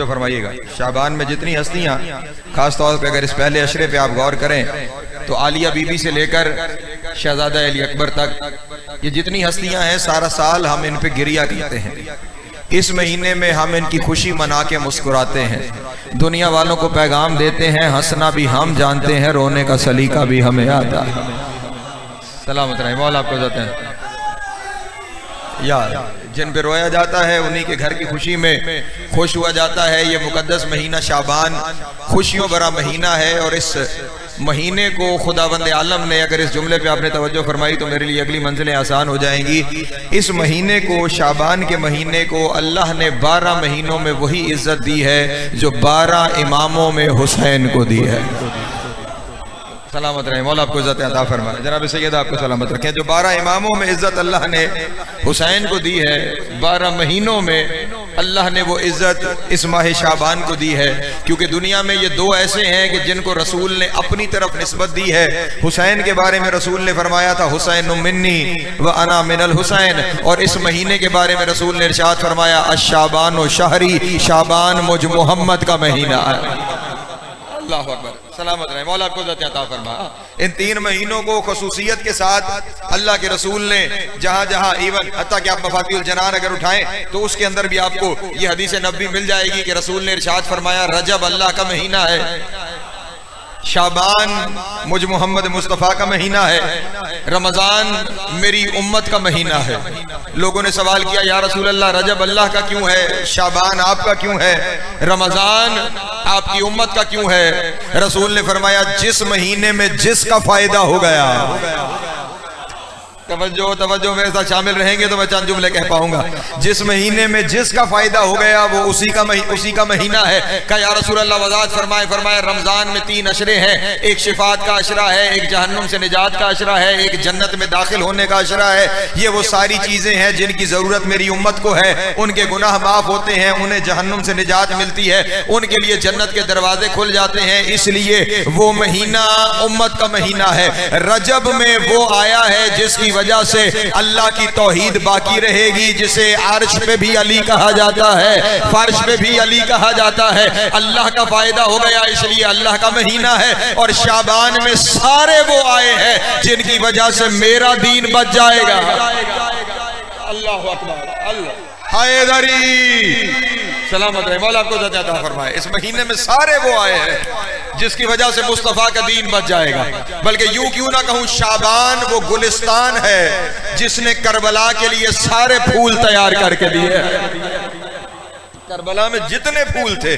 توجہ فرمائیے گا، شعبان میں جتنی ہستیاں، خاص طور پہ اگر اس پہلے عشرے پہ آپ غور کریں تو عالیہ بی بی سے لے کر شہزادہ علی اکبر تک، یہ جتنی ہستیاں ہیں سارا سال ہم ان پہ گریہ کرتے ہیں، اس مہینے میں ہم ان کی خوشی منا کے مسکراتے ہیں، دنیا والوں کو پیغام دیتے ہیں، ہنسنا بھی ہم جانتے ہیں، رونے کا سلیقہ بھی ہمیں آتا ہے۔ سلامت رہے مولا، آپ کو عزت ہے یار، جن پہ رویا جاتا ہے انہی کے گھر کی خوشی میں خوش ہوا جاتا ہے۔ یہ مقدس مہینہ شعبان خوشیوں بھرا مہینہ ہے، اور اس مہینے کو خداوند عالم نے، اگر اس جملے پہ آپ نے توجہ فرمائی تو میرے لیے اگلی منزلیں آسان ہو جائیں گی، اس مہینے کو، شعبان کے مہینے کو اللہ نے 12 مہینوں میں وہی عزت دی ہے جو 12 اماموں میں حسین کو دی ہے۔ سلامت رہیں مولا، آپ کو عزت عطا فرمائے۔ جناب سیدہ آپ کو سلامت رکھیں۔ جو 12 اماموں میں عزت اللہ نے حسین کو دی ہے، 12 مہینوں میں اللہ نے وہ عزت اس ماہ شعبان کو دی ہے، کیونکہ دنیا میں یہ 2 ایسے ہیں کہ جن کو رسول نے اپنی طرف نسبت دی ہے۔ حسین کے بارے میں رسول نے فرمایا تھا حسین منی وانا من الحسین، اور اس مہینے کے بارے میں رسول نے ارشاد فرمایا الشعبان و شہری، شعبان مجھ محمد کا مہینہ ہے۔ اللہ اکبر، سلامت رہے مولا، آپ کو عزت عطا فرما۔ ان 3 مہینوں کو خصوصیت کے ساتھ اللہ کے رسول نے جہاں جہاں، ایون حتیٰ کہ آپ مفاتیح الجنان اگر اٹھائیں تو اس کے اندر بھی آپ کو یہ حدیث نبوی مل جائے گی کہ رسول نے ارشاد فرمایا رجب اللہ کا مہینہ ہے، شعبان مجھ محمد مصطفیٰ کا مہینہ ہے، رمضان میری امت کا مہینہ ہے۔ لوگوں نے سوال کیا یا رسول اللہ رجب اللہ کا کیوں ہے، شعبان آپ کا کیوں ہے، رمضان آپ کی امت کا کیوں ہے؟ رسول نے فرمایا جس مہینے میں جس کا فائدہ ہو گیا، توجہ میرے ساتھ شامل رہیں گے تو میں چند جملے کہہ پاؤں گا، جس مہینے میں جس کا فائدہ ہو گیا وہ اسی کا مہینہ ہے۔ کہ یا رسول اللہ وضاحت فرمائے رمضان میں 3 عشرے ہیں، ایک شفاعت کا عشرہ ہے، ایک جہنم سے نجات کا عشرہ ہے، ایک جنت میں داخل ہونے کا عشرہ ہے۔ یہ وہ ساری چیزیں ہیں جن کی ضرورت میری امت کو ہے، ان کے گناہ معاف ہوتے ہیں، انہیں جہنم سے نجات ملتی ہے، ان کے لیے جنت کے دروازے کھل جاتے ہیں، اس لیے وہ مہینہ امت کا مہینہ ہے۔ رجب میں وہ آیا ہے جس کی وجہ سے اللہ کی توحید باقی رہے گی، جسے عرش پہ بھی علی کہا جاتا ہے، فرش پہ بھی علی کہا جاتا ہے، اللہ کا فائدہ ہو گیا اس لیے اللہ کا مہینہ ہے۔ اور شعبان میں سارے وہ آئے ہیں جن کی وجہ سے میرا دین بچ جائے گا۔ اللہ اکبر، اللہ حیدری، سلامت رہے مولا، آپ کو عزت عطا فرمائے۔ اس مہینے میں سارے وہ آئے ہیں جس کی وجہ سے مصطفیٰ کا دین بچ جائے گا۔ بلکہ یوں کیوں نہ کہوں، شعبان وہ گلستان ہے جس نے کربلا کے لیے سارے پھول تیار کر کے دیے۔ کربلا میں جتنے پھول تھے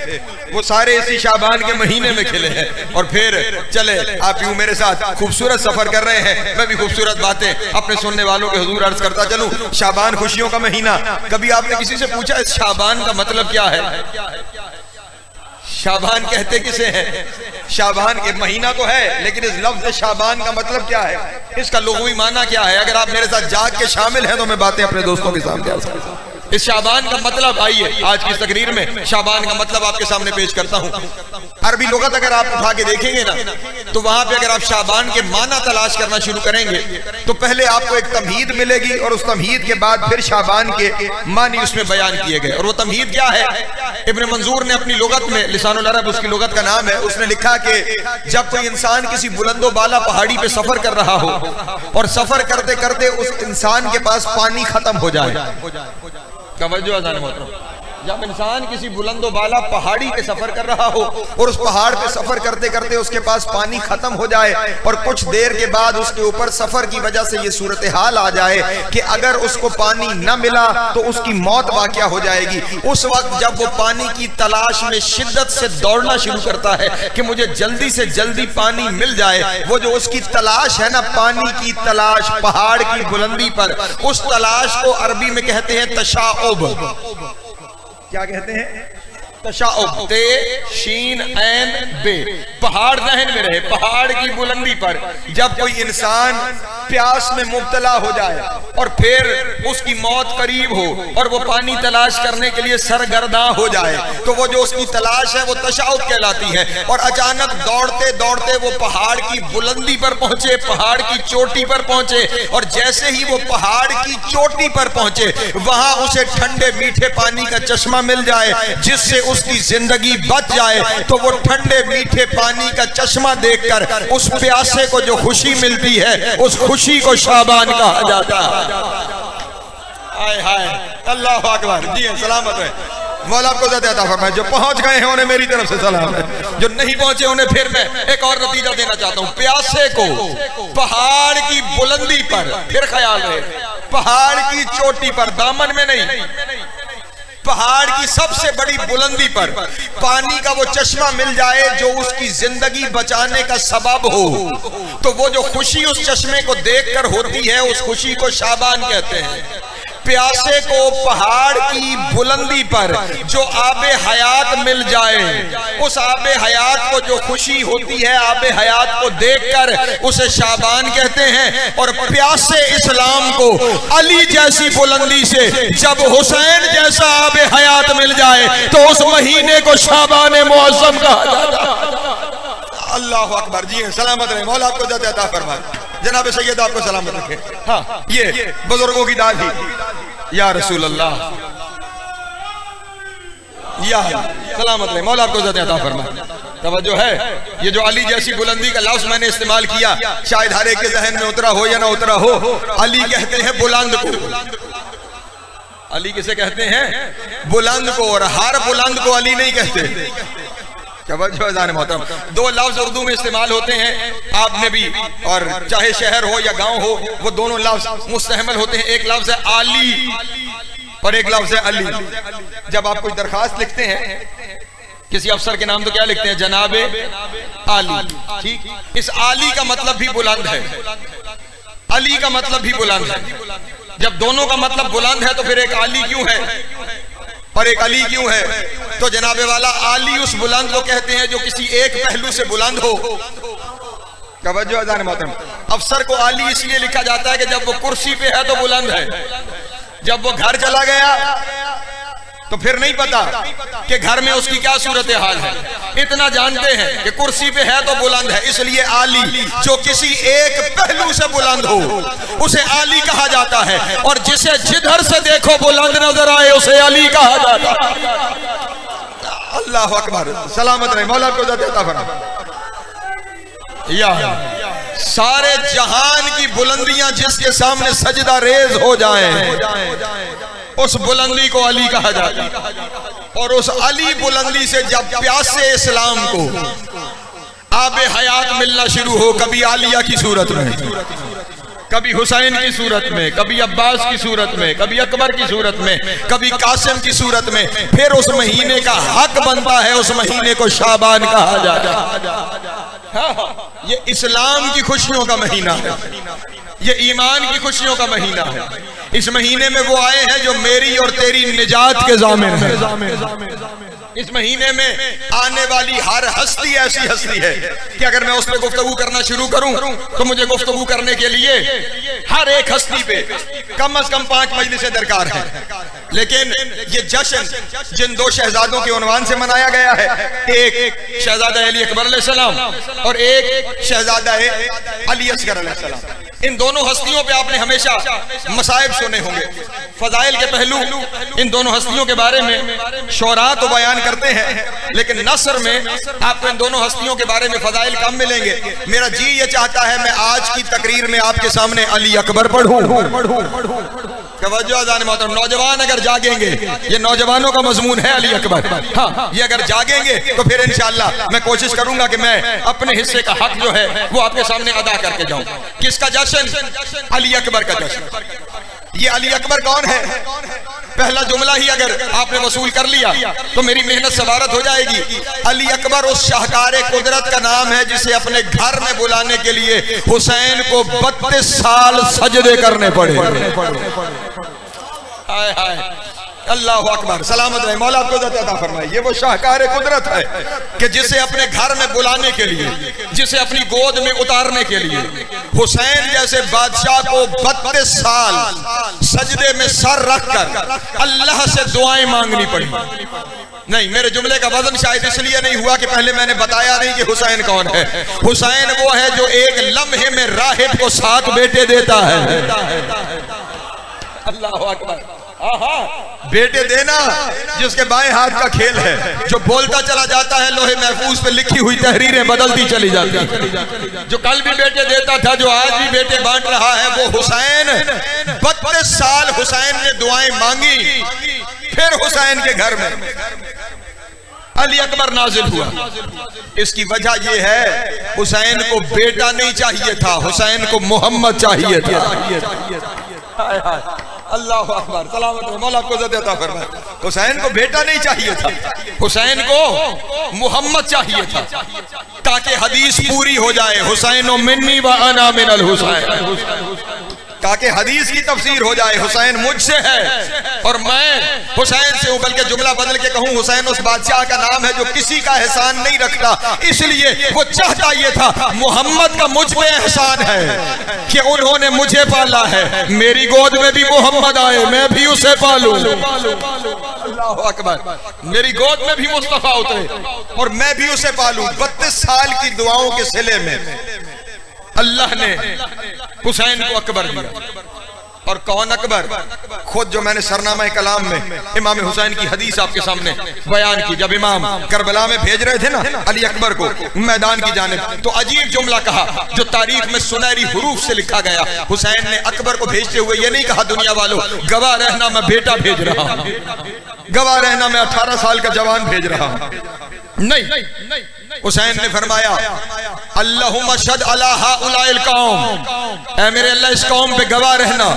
وہ سارے اسی شعبان کے مہینے میں کھلے ہیں۔ اور پھر چلے آپ یوں میرے ساتھ خوبصورت سفر کر رہے ہیں، میں بھی خوبصورت باتیں اپنے سننے والوں کے حضور عرض کرتا چلوں۔ شعبان خوشیوں کا مہینہ، کبھی آپ نے کسی سے پوچھا اس شعبان کا مطلب کیا ہے؟ شعبان کہتے کسے ہیں؟ شعبان ایک مہینہ تو ہے، لیکن اس لفظ شعبان کا مطلب کیا ہے، اس کا لغوی معنی کیا ہے؟ اگر آپ میرے ساتھ جاگ کے شامل ہیں تو میں باتیں اپنے دوستوں کے سامنے عرض کرتا ہوں۔ اس شعبان کا مطلب، آئیے آج کی تقریر میں شعبان کا مطلب آپ کے سامنے پیش کرتا ہوں۔ عربی لغت اگر آپ اٹھا کے دیکھیں گے نا تو وہاں پہ اگر آپ شعبان کے معنی تلاش کرنا شروع کریں گے تو پہلے آپ کو ایک تمہید ملے گی، اور اس تمہید کے بعد پھر شعبان کے معنی اس میں بیان کیے گئے۔ اور وہ تمہید کیا ہے؟ ابن منظور نے اپنی لغت میں، لسان العرب اس کی لغت کا نام ہے، اس نے لکھا کہ جب کوئی انسان کسی بلند و بالا پہاڑی پہ سفر کر رہا ہو اور سفر کرتے کرتے اس انسان کے پاس پانی ختم ہو جائے، توجہ اذان محترم، جب انسان کسی بلند و بالا پہاڑی پہ سفر کر رہا ہو اور اس پہاڑ پہ سفر کرتے کرتے اس کے پاس پانی ختم ہو جائے اور کچھ دیر کے بعد اس کے اوپر سفر کی وجہ سے یہ صورتحال آ جائے کہ اگر اس کو پانی نہ ملا تو اس کی موت واقع ہو جائے گی، اس وقت جب وہ پانی کی تلاش میں شدت سے دوڑنا شروع کرتا ہے کہ مجھے جلدی سے جلدی پانی مل جائے، وہ جو اس کی تلاش ہے نا، پانی کی تلاش پہاڑ کی بلندی پر، اس تلاش کو عربی میں کہتے ہیں تشاؤب۔ کیا کہتے ہیں؟ تشاؤب، تے شین عین بے، پہاڑ ذہن میں رہے، پہاڑ کی بلندی پر جب کوئی انسان پیاس میں مبتلا ہو جائے اور پھر اس کی موت قریب ہو اور وہ پانی تلاش کرنے کے لیے سرگرداں ہو جائے تو وہ جو اس کی تلاش ہے وہ تشاؤت کہلاتی ہے، اور اچانک دوڑتے دوڑتے وہ پہاڑ کی بلندی پر پہنچے، پہاڑ کی چوٹی پر پہنچے، اور جیسے ہی وہ پہاڑ کی چوٹی پر پہنچے وہاں اسے ٹھنڈے میٹھے پانی کا چشمہ مل جائے جس سے اس کی زندگی بچ جائے، تو وہ ٹھنڈے میٹھے پانی کا چشمہ دیکھ کر اس پیاسے کو جو خوشی ملتی ہے اس خوشی کو شعبان کہا جاتا ہے۔ آئے ہائے اللہ اکبر، جی سلامت ہے، مولا آپ کو عزت عطا فرمائے۔ جو پہنچ گئے ہیں انہیں میری طرف سے سلام ہے، جو نہیں پہنچے انہیں پھر میں ایک اور نتیجہ دینا چاہتا ہوں۔ پیاسے کو پہاڑ کی بلندی پر، پھر خیال رہے، پہاڑ کی چوٹی پر، دامن میں نہیں، پہاڑ کی سب سے بڑی بلندی پر پانی کا وہ چشمہ مل جائے جو اس کی زندگی بچانے کا سبب ہو، تو وہ جو خوشی اس چشمے کو دیکھ کر ہوتی ہے اس خوشی کو شعبان کہتے ہیں۔ پیاسے کو پہاڑ کی بلندی پر جو آب حیات مل جائے، اس آب حیات کو جو خوشی ہوتی ہے آب حیات کو دیکھ کر اسے شعبان کہتے ہیں۔ اور پیاسے اسلام کو علی جیسی بلندی سے جب حسین جیسا آب حیات مل جائے تو اس مہینے کو شعبان معظم کہا جاتا ہے۔ اللہ اکبر، جی سلامت رہے، مولا آپ کو عزت عطا فرمائے۔ جناب سید آپ کو سلامت رکھے۔ ہاں یہ بزرگوں کی دعا تھی، یا رسول اللہ، یا سلامت رہے، مولا آپ کو عزت عطا فرمائے۔ توجہ ہے، یہ جو علی جیسی بلندی کا لفظ میں نے استعمال کیا شاید ہر ایک کے ذہن میں اترا ہو یا نہ اترا ہو۔ علی کہتے ہیں بلند کو، علی کسے کہتے ہیں؟ بلند کو، اور ہر بلند کو علی نہیں کہتے۔ محترم، دو لفظ اردو میں استعمال ہوتے ہیں، آپ نے بھی، اور چاہے شہر ہو یا گاؤں ہو وہ دونوں لفظ مستعمل ہوتے ہیں۔ ایک لفظ ہے علی اور ایک لفظ ہے علی۔ جب آپ کوئی درخواست لکھتے ہیں کسی افسر کے نام تو کیا لکھتے ہیں؟ جناب علی، ٹھیک، اس علی کا مطلب بھی بلند ہے، علی کا مطلب بھی بلند ہے۔ جب دونوں کا مطلب بلند ہے تو پھر ایک علی کیوں ہے اور ایک علی کیوں ہے؟ تو جناب والا علی اس بلند کو کہتے ہیں جو کسی ایک پہلو سے بلند ہو۔ توجہ اذان محترم، افسر کو علی اس لیے لکھا جاتا ہے کہ جب وہ کرسی پہ ہے تو بلند ہے، جب وہ گھر چلا گیا تو پھر نہیں پتا کہ گھر میں اس کی کیا صورتحال ہے، اتنا جانتے ہیں کہ کرسی پہ ہے تو بلند ہے، اس لیے علی جو کسی ایک پہلو سے بلند ہو اسے علی کہا جاتا ہے، اور جسے جدھر سے دیکھو بلند نظر آئے اسے علی کہا جاتا ہے۔ اللہ اکبر، سلامت رہے، مولا کو عزت عطا فرمائے۔ یا سارے جہان کی بلندیاں جس کے سامنے سجدہ ریز ہو جائیں اس بلندی کو علی کہا جاتا ہے، اور اس علی بلندی سے جب پیاسے اسلام کو آب حیات ملنا شروع ہو، کبھی عالیہ کی صورت میں، کبھی حسین کی صورت میں، کبھی عباس کی صورت میں، کبھی اکبر کی صورت میں، کبھی قاسم کی صورت میں، پھر اس مہینے کا حق بنتا ہے اس مہینے کو شعبان کہا جاتا ہے۔ یہ اسلام کی خوشیوں کا مہینہ ہے، یہ ایمان کی خوشیوں کا مہینہ ہے۔ اس مہینے میں وہ آئے ہیں جو میری اور تیری نجات کے ضامن ہیں۔ اس مہینے میں آنے والی ہر ہستی ایسی ہستی ہے کہ اگر میں اس پہ گفتگو کرنا شروع کروں تو مجھے گفتگو کرنے کے لیے ہر ایک ہستی پہ کم از کم 5 مجلسیں درکار ہیں، لیکن یہ جشن جن دو شہزادوں کے عنوان سے منایا گیا ہے، ایک شہزادہ علی اکبر علیہ السلام اور ایک شہزادہ علی اصغر علیہ السلام، ان دونوں ہستیوں پہ آپ نے ہمیشہ مصائب سنے ہوں گے، فضائل کے پہلو ان دونوں ہستیوں کے بارے میں شعراء تو بیان کرتے ہیں، لیکن نثر میں آپ کو ان دونوں ہستیوں کے بارے میں فضائل کم ملیں گے۔ میرا جی یہ چاہتا ہے میں آج کی تقریر میں آپ کے سامنے علی اکبر پڑھوں۔ توجہ اذان محترم، نوجوان اگر جاگیں گے، یہ نوجوانوں کا مضمون ہے علی اکبر، ہاں یہ اگر جاگیں گے تو پھر انشاءاللہ میں کوشش کروں گا کہ میں اپنے حصے کا حق جو ہے وہ آپ کے سامنے ادا کر کے جاؤں۔ کس کا جشن؟ علی اکبر کا جشن۔ یہ علی اکبر کون ہے؟ پہلا جملہ ہی اگر آپ نے وصول کر لیا تو میری محنت سوارت ہو جائے گی۔ علی اکبر اس شاہکار قدرت کا نام ہے جسے اپنے گھر میں بلانے کے لیے حسین کو 32 سال سجدے کرنے پڑے۔ اللہ اکبر، سلامت رہے، مولا آپ کو عزت عطا فرمائے۔ یہ وہ شاہکار قدرت ہے کہ جسے اپنے گھر میں بلانے کے لیے، جسے اپنی گود میں اتارنے کے لیے حسین جیسے بادشاہ کو 32 سال سجدے میں سر رکھ کر اللہ سے دعائیں مانگنی پڑی۔ نہیں، میرے جملے کا وزن شاید اس لیے نہیں ہوا کہ پہلے میں نے بتایا نہیں کہ حسین کون ہے۔ حسین وہ ہے جو ایک لمحے میں راہب کو 7 بیٹے دیتا ہے۔ اللہ اکبر، بیٹے دینا جس کے بائیں ہاتھ کا کھیل ہے، جو بولتا چلا جاتا ہے لوہے محفوظ پہ لکھی ہوئی تحریریں بدلتی چلی جاتی ہیں، جو کل بھی بیٹے دیتا تھا، جو آج بھی بیٹے بانٹ رہا ہے، وہ حسین۔ 32 سال حسین نے دعائیں مانگی، پھر حسین کے گھر میں علی اکبر نازل ہوا۔ اس کی وجہ یہ ہے حسین کو بیٹا نہیں چاہیے تھا، حسین کو محمد چاہیے تھا۔ اللہ اکبر، سلامت رہے، مولا آپ کو عزت عطا فرمائے۔ حسین کو بیٹا نہیں چاہیے تھا، حسین کو محمد چاہیے تھا، تاکہ حدیث پوری ہو جائے، حسین منی و انا من الحسین، تاکہ حدیث کی تفسیر ہو جائے، حسین مجھ سے ہے اور میں حسین سے ہوں۔ بلکہ جملہ بدل کے کہوں، حسین اس بادشاہ کا نام ہے جو کسی کا احسان نہیں رکھتا، اس لیے وہ چاہتا یہ تھا محمد کا مجھ پہ احسان ہے کہ انہوں نے مجھے پالا ہے، میری گود میں بھی محمد آئے، میں بھی اسے پالوں۔ اللہ اکبر، میری گود میں بھی مصطفیٰ اترے اور میں بھی اسے پالوں۔ 32 سال کی دعاؤں کے صلے میں اللہ نے حسین کو اکبر دیا۔ اور کون اکبر؟ خود جو میں نے سرنامہ کلام میں امام حسین کی حدیث آپ کے سامنے بیان کی، جب امام کربلا میں بھیج رہے تھے نا علی اکبر کو میدان کی جانب، تو عجیب جملہ کہا جو تاریخ میں سنہری حروف سے لکھا گیا۔ حسین نے اکبر کو بھیجتے ہوئے یہ نہیں کہا دنیا والوں گواہ رہنا میں بیٹا بھیج رہا ہوں، گواہ رہنا میں 18 سال کا جوان بھیج رہا ہوں، نہیں، حسین نے فرمایا اللہم اشہد علی ہؤلاء القوم، اے میرے اللہ اس قوم پہ گواہ رہنا،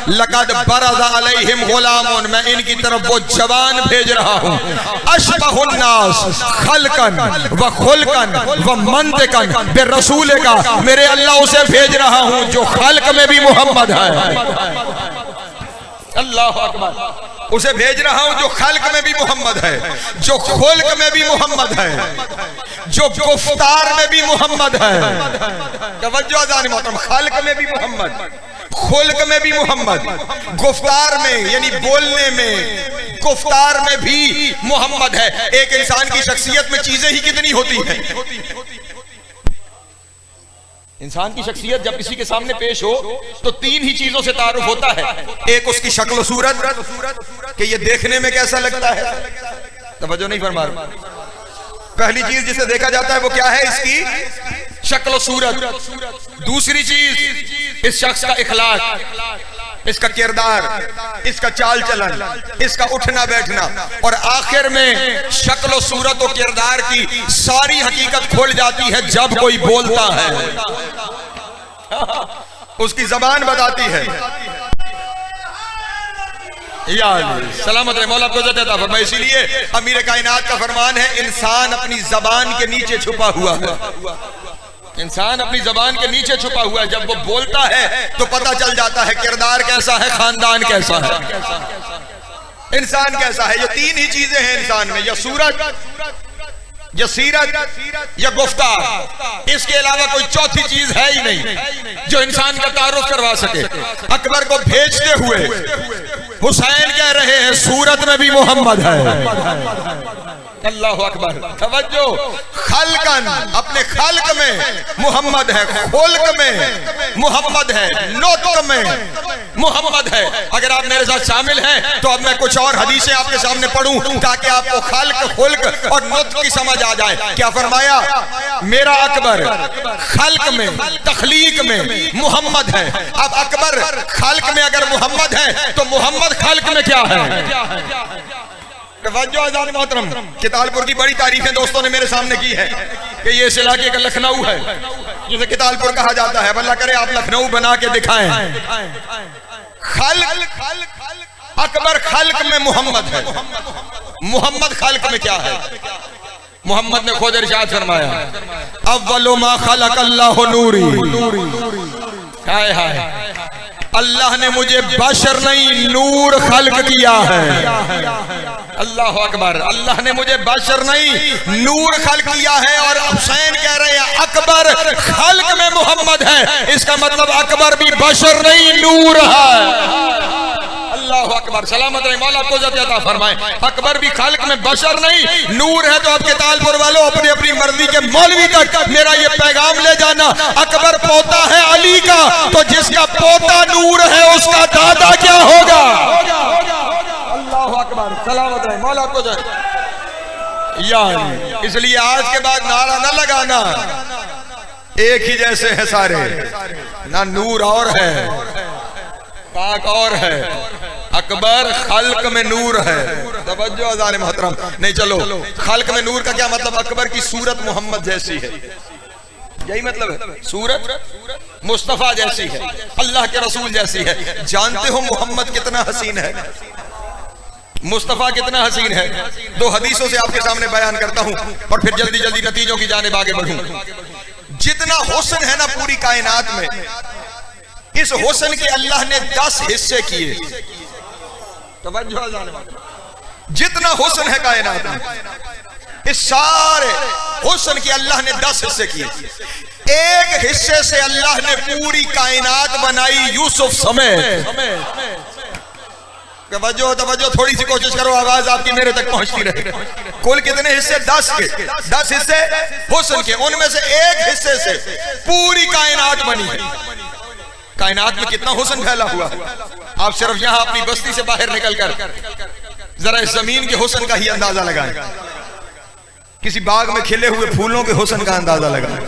لقد برز علیہم غلام، میں ان کی طرف وہ جوان بھیج رہا ہوں، اشبہ الناس خلقا و خلقا و منطقا برسول کا، میرے اللہ اسے بھیج رہا ہوں جو خلق میں بھی محمد ہے۔ اللہ اکبر، اسے بھیج رہا ہوں جو خلق میں بھی محمد ہے، جو خلق میں بھی محمد ہے، جو گفتار میں بھی محمد ہے۔ توجہ عزیزان محترم، خلق میں بھی محمد، خلق میں بھی محمد، گفتار میں یعنی بولنے میں، گفتار میں بھی محمد ہے۔ ایک انسان کی شخصیت میں چیزیں ہی کتنی ہوتی ہیں؟ انسان کی شخصیت جب کسی کے سامنے پیش ہو تو 3 ہی چیزوں سے تعارف ہوتا ہے۔ ایک اس کی شکل و صورت کہ یہ دیکھنے میں کیسا لگتا ہے، توجہ نہیں فرما رہا، پہلی چیز جسے دیکھا جاتا ہے وہ کیا ہے؟ اس کی شکل و صورت۔ دوسری چیز اس شخص کا اخلاق، اس کا کردار، اس کا چال چلن، اس کا اٹھنا بیٹھنا، اور آخر میں شکل و صورت و کردار کی ساری حقیقت کھول جاتی ہے جب کوئی بولتا ہے، اس کی زبان بتاتی ہے۔ یا سلامت رہے، مولا کو عزت عطا فرمائے۔ اسی لیے امیر کائنات کا فرمان ہے انسان اپنی زبان کے نیچے چھپا ہوا ہے، انسان اپنی زبان کے نیچے چھپا ہوا ہے، جب وہ بولتا ہے تو پتہ چل جاتا ہے کردار کیسا ہے، خاندان کیسا ہے، انسان کیسا ہے۔ یہ 3 ہی چیزیں ہیں انسان میں، یا صورت، یا سیرت، یا گفتار، اس کے علاوہ کوئی چوتھی چیز ہے ہی نہیں جو انسان کا تعارف کروا سکے۔ اکبر کو بھیجتے ہوئے حسین کہہ رہے ہیں صورت میں بھی محمد ہے۔ اللہ اکبر، توجہ، خلقاً اپنے خلق میں محمد ہے، خلق میں محمد ہے، نطق میں محمد ہے۔ اگر آپ میرے ساتھ شامل ہیں تو اب میں کچھ اور حدیثیں آپ کے سامنے پڑھوں تاکہ آپ کو خلق، خلق اور نطق کی سمجھ آ جائے۔ کیا فرمایا؟ میرا اکبر خلق میں، تخلیق میں محمد ہے۔ اب اکبر خلق میں اگر محمد ہے تو محمد خلق میں کیا ہے؟ توجہ عزیزان محترم، کتالپور کی بڑی تعریفیں دوستوں نے میرے سامنے کی ہے کہ یہ اس علاقے کا لکھنؤ ہے جسے کتالپور کہا جاتا ہے۔ اللہ کرے آپ لکھنؤ بنا کے دکھائیں۔ خلق، اکبر خلق میں محمد ہے، محمد خلق میں کیا ہے؟ محمد نے خود ارشاد فرمایا اول ما خلق اللہ نوری، ہائے ہائے، اللہ نے مجھے بشر نہیں نور خلق کیا ہے. اللہ اکبر. اللہ نے مجھے بشر نہیں نور خلق کیا ہے. اور حسین کہہ رہے ہیں اکبر خلق میں محمد ہے. اس کا مطلب اکبر بھی بشر نہیں نور ہے. اللہ اکبر. سلامت رہے. مولا کو عزت عطا فرمائے. اکبر بھی خلق میں بشر نہیں نور ہے. تو آپ کے تالپور والوں اپنی اپنی مرضی کے مولوی تک میرا یہ پیغام لے جانا. اکبر پوتا ہے علی کا, تو جس کا پوتا نور ہے اس کا دادا کیا ہوگا؟ اللہ اکبر. سلامت رہے. مولا کو یعنی اس لیے آج کے بعد نعرہ نہ لگانا ایک ہی جیسے ہیں سارے. نہ نور اور ہے پاک اور ہے. اکبر خلق میں نور ہے. توجہ اذان محترم. نہیں چلو, خلق میں نور کا کیا مطلب؟ اکبر کی صورت محمد جیسی ہے. یہی مطلب ہے. صورت مصطفیٰ جیسی ہے, اللہ کے رسول جیسی ہے. جانتے ہو محمد کتنا حسین ہے, مصطفیٰ کتنا حسین ہے. دو حدیثوں سے آپ کے سامنے بیان کرتا ہوں اور پھر جلدی جلدی نتیجوں کی جانب آگے بڑھوں. جتنا حسن ہے نا پوری کائنات میں, اس حسن کے اللہ نے 10 حصے کیے. جتنا حسن ہے کائنات میں, اس سارے حسن کے اللہ نے 10 حصے کیے. ایک حصے سے اللہ نے پوری کائنات بنائی یوسف سمیت. توجہ تھوڑی سی کوشش کرو, آواز آپ کی میرے تک پہنچتی رہے. کل کتنے حصے؟ 10 کے. 10 حصے حسن کے, ان میں سے ایک حصے سے پوری کائنات بنی ہے. کائنات میں کتنا حسن پھیلا ہوا. آپ صرف یہاں اپنی بستی سے باہر نکل کر ذرا اس زمین کے حسن کا ہی اندازہ لگائیں. کسی باغ میں کھلے ہوئے پھولوں کے حسن کا اندازہ لگائیں,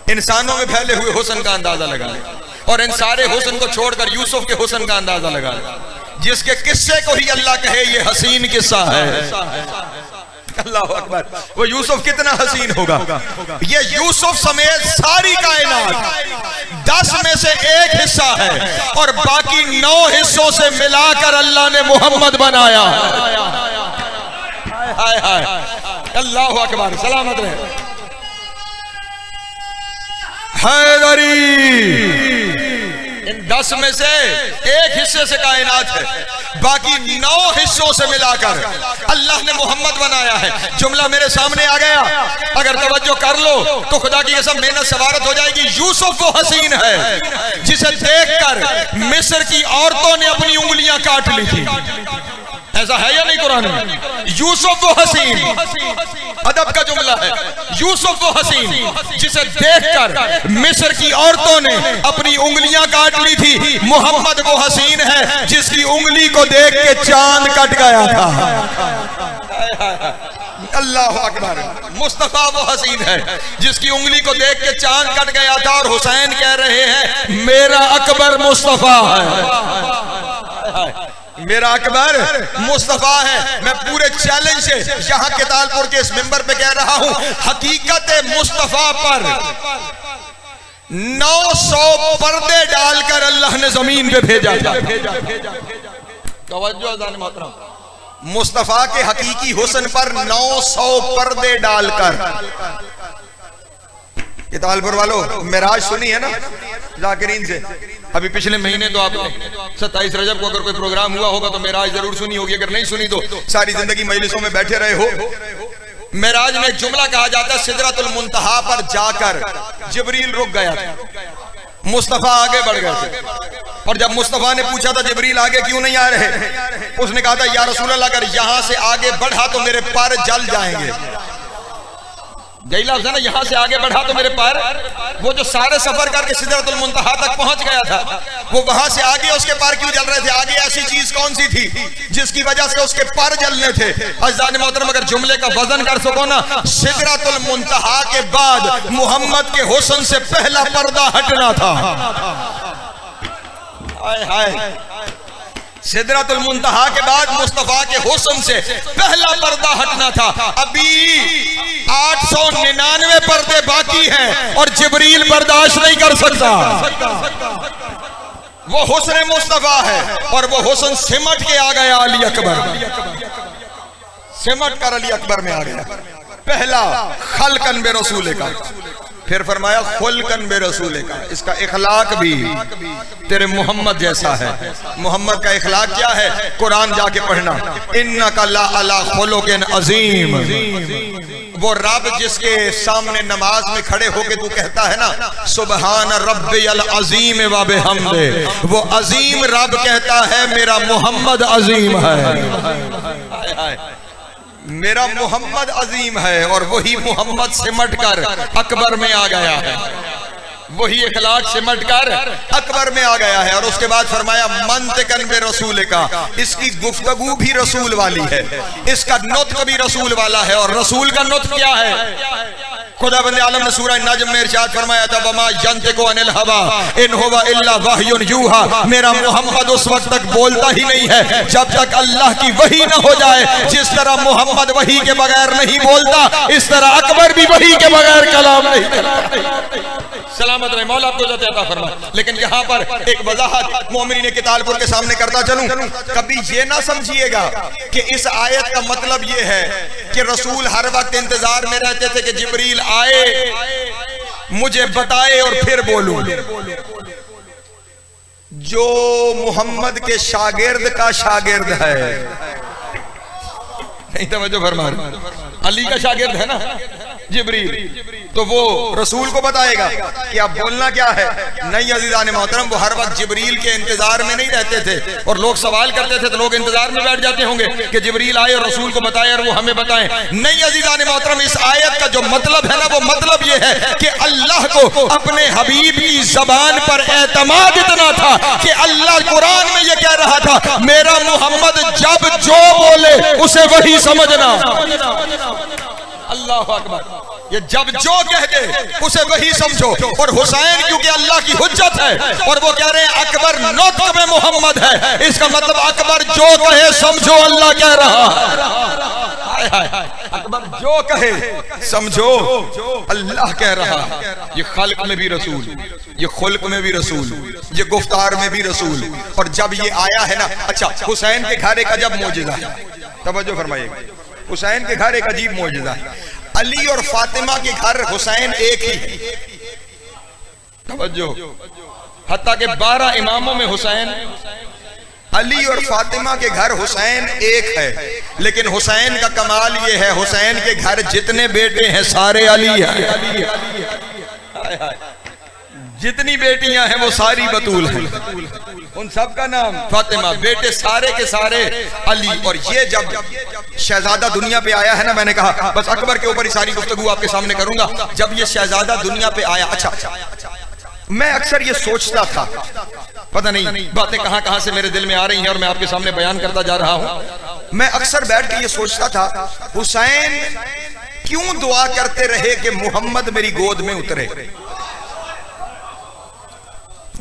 انسانوں میں پھیلے ہوئے حسن کا اندازہ لگائیں, اور ان سارے حسن کو چھوڑ کر یوسف کے حسن کا اندازہ لگائیں, جس کے قصے کو ہی اللہ کہے یہ حسین قصہ ہے. اللہ اکبر. وہ یوسف کتنا حسین ہوگا. یہ یوسف سمیت ساری کائنات 10 میں سے ایک حصہ ہے, اور باقی 9 حصوں سے ملا کر اللہ نے محمد بنایا. اللہ اکبر. سلامت رہے. حیدری. ان 10 میں سے ایک حصے سے کائنات ہے, باقی 9 حصوں سے ملا کر اللہ نے محمد بنایا ہے. جملہ میرے سامنے آ گیا, اگر توجہ کر لو تو خدا کی قسم محنت سوارت ہو جائے گی. یوسف وہ حسین ہے جسے دیکھ کر مصر کی عورتوں نے اپنی انگلیاں کاٹ لی تھی. ایسا ہے یا نہیں قرآن میں؟ یوسف وہ حسین, ادب کا جملہ ہے. یوسف وہ حسین جسے دیکھ کر مصر کی عورتوں نے اپنی انگلیاں کاٹ لی تھی. محمد وہ حسین ہے جس کی انگلی کو دیکھ کے چاند کٹ گیا تھا. اللہ اکبر. مصطفیٰ وہ حسین ہے جس کی انگلی کو دیکھ کے چاند کٹ گیا تھا. اور حسین کہہ رہے ہیں میرا اکبر مصطفیٰ ہے. میرا اکبر مصطفیٰ ہے. میں پورے چیلنج سے یہاں کتالپور کے اس منبر پہ کہہ رہا ہوں, حقیقت مصطفیٰ پر 900 پردے ڈال کر اللہ نے زمین پہ بھیجا تھا. توجہ اذان محترم. مصطفیٰ کے حقیقی حسن پر 900 پردے ڈال کر. کتالپور والوں معراج سنی ہے نا ذاکرین سے؟ ابھی پچھلے مہینے تو آپ نے 27 رجب کو اگر کوئی پروگرام ہوا ہوگا تو معراج ضرور سنی ہوگی. اگر نہیں سنی تو ساری زندگی مجلسوں میں بیٹھے رہے ہو. معراج میں ایک جملہ کہا جاتا ہے سدرۃ المنتہا پر جا کر جبریل رک گیا تھا, مصطفیٰ آگے بڑھ گئے تھے. اور جب مصطفیٰ نے پوچھا تھا جبریل آگے کیوں نہیں آ رہے, اس نے کہا تھا یا رسول اللہ اگر یہاں سے آگے بڑھا تو میرے پیر جل جائیں گے. یہی لفظ ہے نا, یہاں سے آگے بڑھا تو میرے پیر. وہ جو سارے سفر کر کے سدرۃ المنتہا تک پہنچ گیا تھا, وہ وہاں سے آگے اس کے پیر کیوں جل رہے تھے؟ آگے ایسی چیز کون سی تھی جس کی وجہ سے اس کے پیر جلنے تھے؟ عزیزان محترم اگر جملے کا وزن کر سکو نا, سدرۃ المنتہا کے بعد محمد کے حسن سے پہلا پردہ ہٹنا تھا. ہائے ہائے. سدرۃ المنتہا کے بعد مصطفیٰ کے حسن سے پہلا پردہ ہٹنا تھا. ابھی 899 پردے باقی ہیں اور جبریل برداشت نہیں کر سکتا. وہ حسن مصطفیٰ ہے اور وہ حسن سمٹ کے آ گیا علی اکبر, سمٹ کر علی اکبر میں آ گیا. پہلا خلقن بے رسول کا. پھر فرمایا خلقن بے رسول کا، اس کا اخلاق بھی تیرے محمد جیسا ہے۔ محمد کا اخلاق کیا ہے؟ قرآن جا کے پڑھنا، انک لعلی خلق عظیم۔ وہ رب جس کے سامنے نماز میں کھڑے ہو کے تو کہتا ہے نا سبحان ربی العظیم و بحمدہ، وہ عظیم رب کہتا ہے میرا محمد عظیم ہے، میرا محمد عظیم ہے، اور وہی محمد سمٹ کر اکبر میں آ گیا ہے، وہی اخلاق سمٹ کر اکبر میں آ گیا ہے۔ اور اس کے بعد فرمایا منطقاً بے رسول کا، اس کی گفتگو بھی رسول والی ہے، اس کا نطق بھی رسول والا ہے۔ اور رسول کا نطق کیا ہے؟ خدا بند عالم نے سورہ نجم میں ارشاد فرمایا تھا وما ینطق عن الہوی ان ہوا الا وحی یوحی، میرا محمد اس وقت تک بولتا ہی نہیں ہے جب تک اللہ کی وحی نہ ہو جائے۔ جس طرح محمد وحی کے بغیر نہیں بولتا، اس طرح اکبر بھی وحی کے بغیر کلام نہیں کرتا۔ سلامت رہے، مولا آپ کو عزت عطا فرمائے۔ لیکن یہاں پر ایک وضاحت مومنین کتال پور کے سامنے کرتا چلوں، کبھی یہ نہ سمجھیے گا کہ اس آیت کا مطلب یہ ہے کہ رسول ہر وقت انتظار میں رہتے تھے کہ جبریل آئے مجھے بتائے اور پھر بولوں۔ جو محمد کے شاگرد کا شاگرد ہے، نہیں توجہ فرما رہے، علی کا شاگرد ہے نا جبریل، تو وہ رسول کو بتائے گا کہ اب بولنا کیا ہے۔ نہیں عزیزان محترم، وہ ہر وقت جبریل کے انتظار میں نہیں رہتے تھے، اور لوگ سوال کرتے تھے تو لوگ انتظار میں بیٹھ جاتے ہوں گے کہ جبریل آئے اور رسول کو بتائے اور وہ ہمیں بتائیں۔ نہیں عزیزان محترم، اس آیت کا جو مطلب ہے نا، وہ مطلب یہ ہے کہ اللہ کو اپنے حبیب کی زبان پر اعتماد اتنا تھا کہ اللہ قرآن میں یہ کہہ رہا تھا میرا محمد جب جو بولے اسے وہی سمجھنا۔ اللہ اکبر، یہ جب جو کہہ دے اسے وہی سمجھو۔ اور حسین کیونکہ اللہ کی حجت ہے اور وہ کہہ رہے ہیں اکبر نطق میں محمد ہے، اس کا مطلب اکبر جو کہے سمجھو اللہ کہہ رہا، اکبر جو کہے سمجھو اللہ کہہ رہا۔ یہ خلق میں بھی رسول، یہ خلق میں بھی رسول، یہ گفتار میں بھی رسول۔ اور جب یہ آیا ہے نا، اچھا حسین کے گھر ایک عجب معجزہ ہے، توجہ فرمائیے، حسین کے گھر ایک عجیب معجزہ ہے۔ علی اور فاطمہ کے گھر حسین ایک ہی، توجہ، حتیٰ کہ 12 اماموں میں حسین، علی اور فاطمہ کے گھر حسین ایک ہے، لیکن حسین کا کمال یہ ہے حسین کے گھر جتنے بیٹے ہیں سارے علی ہیں، جتنی بیٹیاں ہیں وہ ساری بطول ہیں، ان سب کا نام فاطمہ، بیٹے سارے کے سارے علی۔ اور یہ جب شہزادہ دنیا پہ آیا ہے نا، میں نے کہا بس اکبر کے اوپر ہی ساری گفتگو آپ کے سامنے کروں گا۔ جب یہ شہزادہ دنیا پہ آیا، اچھا میں اکثر یہ سوچتا تھا، پتہ نہیں باتیں کہاں کہاں سے میرے دل میں آ رہی ہیں اور میں آپ کے سامنے بیان کرتا جا رہا ہوں۔ میں اکثر بیٹھ کے یہ سوچتا تھا حسین کیوں دعا کرتے رہے کہ محمد میری گود میں اترے؟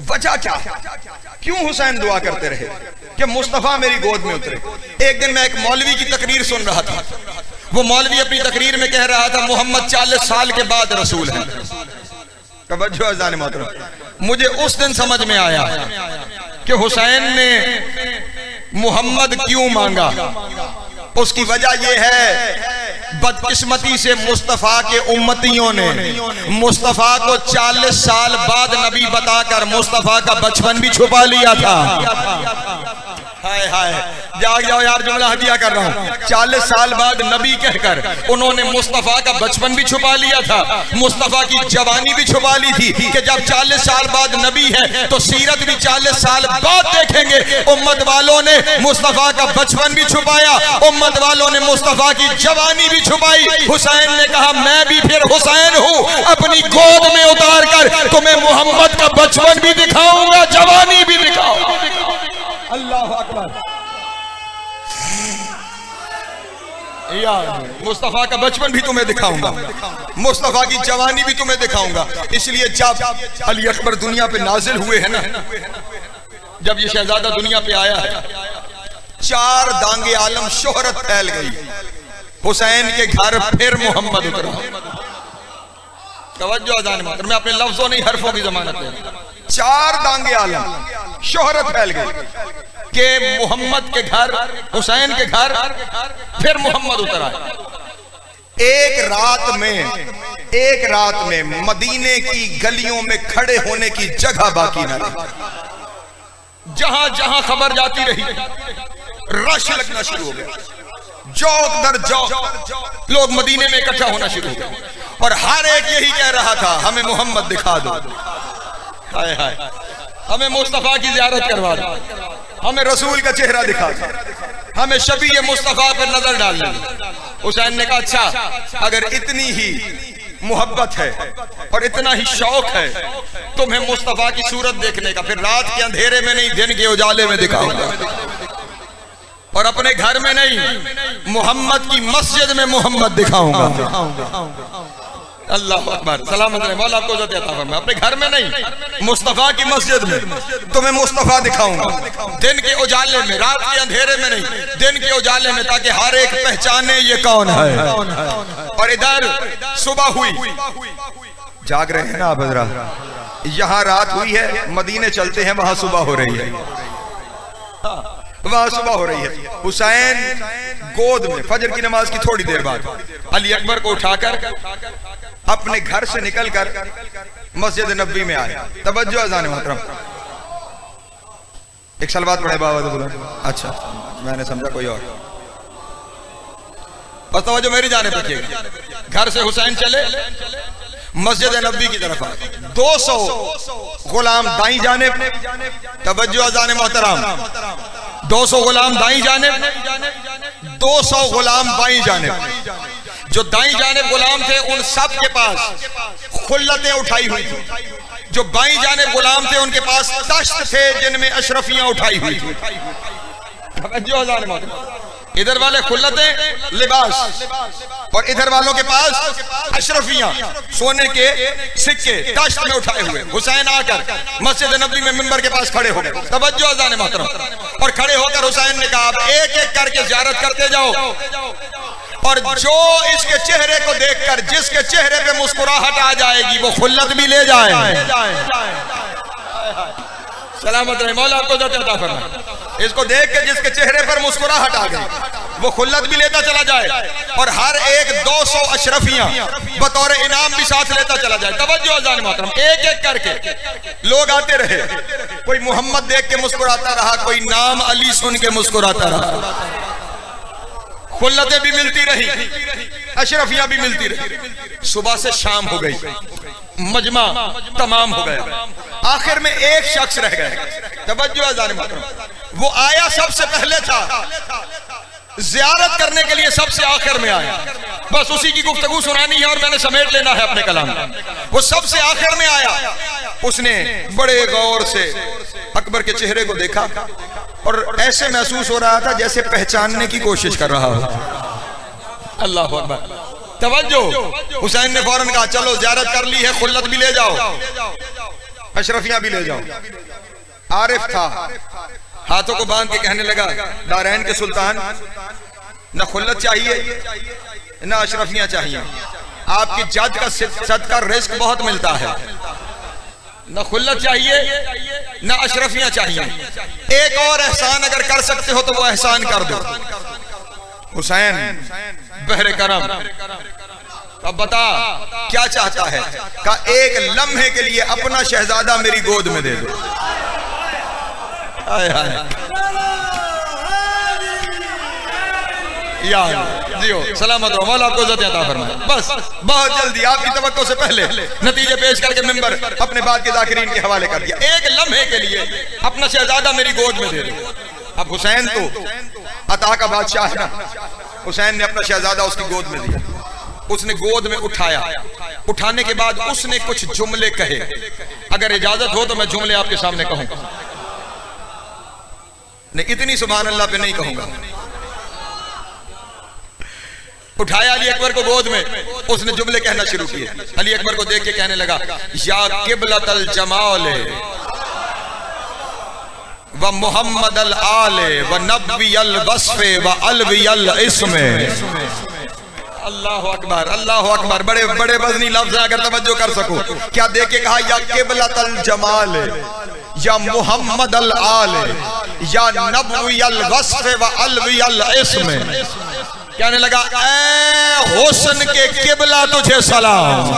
وجہ کیا؟ کیوں حسین دعا کرتے رہے کہ مصطفیٰ میری گود میں اترے؟ ایک دن میں ایک مولوی کی تقریر سن رہا تھا، وہ مولوی اپنی تقریر میں کہہ رہا تھا محمد 40 سال کے بعد رسول ہے۔ توجہ عزیزان محترم، مجھے اس دن سمجھ میں آیا کہ حسین نے محمد کیوں مانگا۔ اس کی وجہ یہ ہے بدقسمتی سے مصطفیٰ کے امتیوں نے مصطفیٰ کو 40 سال بعد نبی بتا کر مصطفیٰ کا بچپن بھی چھپا لیا تھا۔ ہائے ہائے، جاگ جاؤ یار، جملہ ہدیہ کر رہا ہوں۔ 40 سال بعد نبی کہہ کر انہوں نے مصطفیٰ کا بچپن بھی چھپا لیا تھا، مصطفیٰ کی جوانی بھی چھپا لی تھی کہ جب 40 سال بعد نبی ہے تو سیرت بھی 40 سال بعد دیکھیں گے۔ امت والوں نے مصطفیٰ کا بچپن بھی چھپایا، امت والوں نے مصطفیٰ کی جوانی بھی چھپائی۔ حسین نے کہا میں بھی پھر حسین ہوں، اپنی گود میں اتار کر تمہیں محمد کا بچپن بھی دکھاؤں گا، جوانی بھی دکھاؤں گا۔ اللہ اکبر، مصطفیٰ کا بچپن بھی تمہیں دکھاؤں گا، مصطفیٰ کی جوانی بھی تمہیں دکھاؤں گا۔ اس لیے جب علی اکبر دنیا پہ نازل ہوئے ہیں نا، جب یہ شہزادہ دنیا پہ آیا ہے، 4 دانگ عالم شہرت پھیل گئی، حسین کے گھر پھر محمد اترا۔ توجہ اذان محترم، میں اپنے لفظوں نہیں حرفوں کی ضمانت ہے۔ 4 دانگ عالم شہرت پھیل گئی کہ محمد کے گھر، حسین کے گھر پھر محمد اتر آئے۔ ایک رات میں مدینے کی گلیوں میں کھڑے ہونے کی جگہ باقی نہ رہی. جہاں جہاں خبر جاتی رہی رش لگنا شروع ہو گیا. جوق در جوق لوگ مدینے میں اکٹھا ہونا شروع ہو گئے اور ہر ایک یہی کہہ رہا تھا ہمیں محمد دکھا دو. ہائے ہائے ہمیں مصطفیٰ کی زیارت کروا دو, ہمیں رسول کا چہرہ دکھا دو, ہمیں شبیہ مصطفیٰ پر نظر ڈال دو. حسین نے کہا اچھا اگر اتنی ہی محبت ہے اور اتنا ہی شوق ہے تمہیں مصطفیٰ کی صورت دیکھنے کا, پھر رات کے اندھیرے میں نہیں دن کے اجالے میں دکھاؤں گا, اور اپنے گھر میں نہیں محمد کی مسجد میں محمد دکھاؤں گا. اللہ اکبر, سلامت رہے, مولا آپ کو عزت عطا فرمائے. اپنے گھر میں نہیں مصطفیٰ کی مسجد میں تمہیں مصطفیٰ دکھاؤں گا, دن کے اجالے میں, رات کے اندھیرے میں نہیں دن کے اجالے میں, تاکہ ہر ایک پہچانے یہ کون ہے. اور ادھر صبح ہوئی, جاگ رہے ہیں نا آپ حضرات, یہاں رات ہوئی ہے, مدینے چلتے ہیں وہاں صبح ہو رہی ہے, وہاں صبح ہو رہی ہے. حسین گود میں فجر کی نماز کی تھوڑی دیر بعد علی اکبر کو اٹھا کر اپنے گھر سے نکل کر مسجد نبوی میں آئے. توجہ اذان محترم, ایک سلوات پڑھے بابا تو بولو. اچھا میں نے سمجھا کوئی اور, بس توجہ میری جانب رکھیے گا. گھر سے حسین چلے مسجد نبوی کی طرف آئے. 200 غلام دائیں جانب, توجہ اذان محترم, 200 غلام دائیں جانب, 200 غلام بائیں جانب. جو دائیں جانب غلام تھے ان سب کے پاس خلتیں اٹھائی ہوئی تھی, جو بائیں جانب غلام تھے ان کے پاس تشت تھے جن میں اشرفیاں اٹھائی ہوئی تھی. ادھر والے خلتیں لباس اور ادھر والوں کے پاس اشرفیاں سونے کے سکے تشت میں اٹھائے ہوئے. حسین آ کر مسجد نبوی میں منبر کے پاس کھڑے ہو گئے. توجہ اذان محترم, اور کھڑے ہو کر حسین نے کہا اب ایک ایک کر کے زیارت کرتے جاؤ, اور جو اس کے چہرے کو دیکھ کر جس کے چہرے پہ مسکراہٹ آ جائے گی وہ خلت بھی لے جائے. سلامت رہے, مولا آپ کو عزت عطا فرمائے. اس کو دیکھ کے جس کے چہرے پر مسکراہٹ آ گئی وہ خلت بھی لیتا چلا جائے, اور ہر ایک 200 اشرفیاں بطور انعام بھی ساتھ لیتا چلا جائے. توجہ اذان محترم, ایک ایک کر کے لوگ آتے رہے. کوئی محمد دیکھ کے مسکراتا رہا, کوئی نام علی سن کے مسکراتا رہا. خلتیں بھی ملتی رہی, اشرفیاں بھی ملتی رہی. صبح سے شام ہو گئی, مجمع تمام ہو گیا, آخر میں ایک شخص رہ گیا. توجہ اذان محترم, وہ آیا سب سے پہلے تھا, زیارت کرنے کے لیے سب سے آخر میں آیا, بس اسی کی گفتگو سنانی ہے اور میں نے سمیٹ لینا ہے اپنے کلام. وہ سب سے آخر میں آیا, اس نے بڑے غور سے اکبر کے چہرے کو دیکھا اور ایسے محسوس ہو رہا تھا جیسے پہچاننے کی کوشش کر رہا ہو. اللہ اکبر, توجہ. حسین نے فوراً کہا چلو زیارت کر لی ہے, خلت بھی لے جاؤ, اشرفیاں بھی لے جاؤ. عارف تھا, ہاتھوں کو باندھ کے کہنے لگا دارین کے سلطان, نہ خلت چاہیے نہ اشرفیاں چاہیے, آپ کی جد کا صدقہ رزق بہت ملتا ہے, نہ خلت چاہیے نہ اشرفیاں چاہیے, ایک اور احسان اگر کر سکتے ہو تو وہ احسان کر دو. حسین بحر کرم, اب بتا کیا چاہتا ہے؟ کہا ایک لمحے کے لیے اپنا شہزادہ میری گود میں دے دو. جیو سلامت رہو, مولا آپ کو عزت عطا فرمائے. بس بہت جلدی آپ کی توقع سے پہلے نتیجے پیش کر کے منبر اپنے بعد کے ذاکرین کے حوالے کر دیا. ایک لمحے کے لیے اپنا شہزادہ میری گود میں دے دو. اب حسین تو عطا کا بادشاہ ہے نا, حسین نے اپنا شہزادہ اس کی گود میں دیا. اس نے گود میں اٹھایا, اٹھانے کے بعد اس نے کچھ جملے کہے. اگر اجازت ہو تو میں جملے آپ کے سامنے کہوں گا, نہیں اتنی سبحان اللہ پہ نہیں کہوں گا. اٹھایا علی اکبر کو گود میں, اس نے جملے کہنا شروع کیے. علی اکبر کو دیکھ کے کہنے لگا یا قبلۃ الجمال و محمد الآل و نبی الوصف و علوی الاسم. اللہ اکبر, اللہ اکبر. بڑے بڑے وزنی لفظ اگر توجہ کر سکو. کیا دیکھ کے کہا یا قبلۃ الجمال یا محمد الآل یا نبی الوصف و علوی الاسم. کہنے لگا اے حسن کے قبلہ تجھے سلام.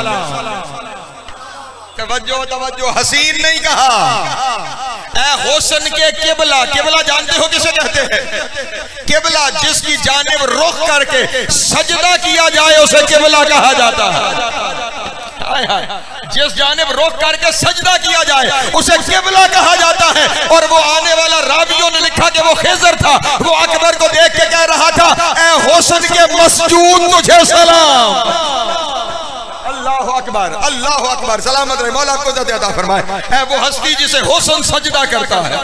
توجہ توجہ، حسین نہیں کہا، اے حسن کے قبلہ. قبلہ جانتے ہو کسے کہتے ہیں؟ قبلہ جس کی جانب رخ کر کے سجدہ کیا جائے اسے قبلہ کہا جاتا ہے. جس جانب رخ کر کے سجدہ کیا جائے اسے قبلہ کہا جاتا ہے. اور وہ آنے والا راویوں نے لکھا کہ وہ خضر تھا، وہ اکبر کو دیکھ کے کہہ رہا تھا اے حسن کے مسجود تجھے سلام. اللہ اکبر اللہ اکبر، سلامت رہے، مولا کو عزت عطا فرمائے. اے وہ ہستی جسے حسن سجدہ کرتا ہے،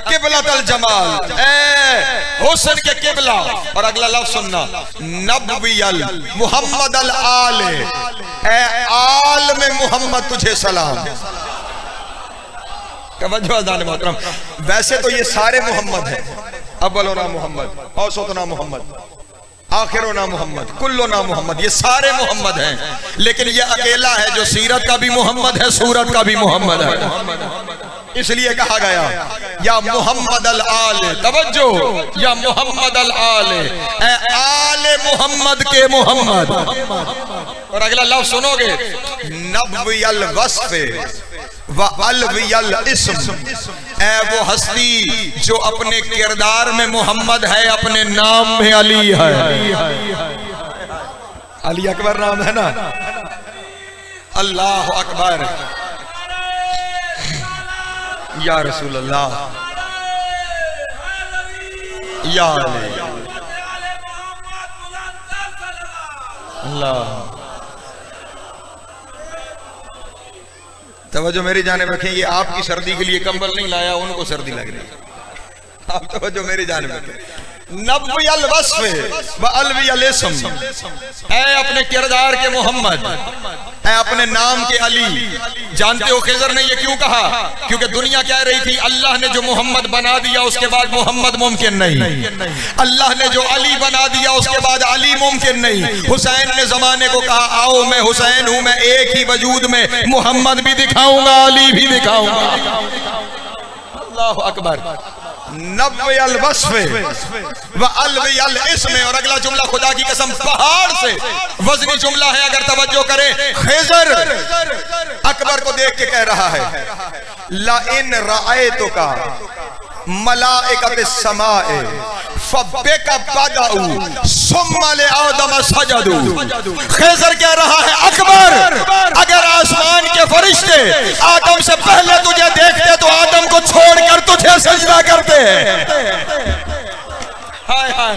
قبلۃ الجمال، اے حسن کے قبلہ. اور اگلا لفظ سننا، نبوی محمد الآل، اے آل میں محمد تجھے سلام. توجہ ازان محترم، ویسے تو یہ سارے محمد ہیں، اولنا محمد، اوسطنا محمد، آخرنا محمد، کلنا محمد، یہ سارے محمد ہیں. لیکن یہ اکیلا ہے جو سیرت کا بھی محمد ہے، صورت کا بھی محمد ہے. اس لیے کہا گیا یا محمد الآل. توجہ، یا محمد الآل، اے آل محمد کے محمد. اور اگلا لفظ سنو گے، نبوی الوصف وعلوی الاسم، اے وہ ہستی جو اپنے کردار میں محمد ہے، اپنے نام میں علی ہے. علی اکبر نام ہے نا. اللہ اکبر، یا رسول اللہ، یا علی اللہ. توجہ میری جانب رکھیں، یہ آپ کی سردی کے لیے کمبل نہیں لایا، ان کو سردی لگ رہی ہے. آپ توجہ میری جانب رکھیں. نبوی الوصف وعلوی الاسم، اے اپنے کردار کے محمد، اے اپنے نام کے علی. جانتے ہو خضر نے یہ کیوں کہا؟ کیونکہ دنیا کہہ رہی تھی اللہ نے جو محمد بنا دیا اس کے بعد محمد ممکن نہیں، اللہ نے جو علی بنا دیا اس کے بعد علی ممکن نہیں. حسین نے زمانے کو کہا آؤ میں حسین ہوں، میں ایک ہی وجود میں محمد بھی دکھاؤں گا، علی بھی دکھاؤں گا. اللہ اکبر. نبوی الوصف وعلوی الاسم. اور اگلا جملہ خدا کی قسم پہاڑ سے وزنی جملہ ہے، اگر توجہ کریں. خضر اکبر کو دیکھ کے کہہ رہا ہے لَإِن رَأَيْتُكَ مَلَائِكَةِ السَّمَاءِ فَبِكَ بَدَأُوا ثُمَّ لِآدَمَ سَجَدُوا. خضر کہہ رہا ہے اکبر اگر آسمان کے فرشتے آدم سے پہلے تجھے دیکھتے تو آدم کو چھوڑ کر تجھے سجدہ کرتے. ہائے ہائے،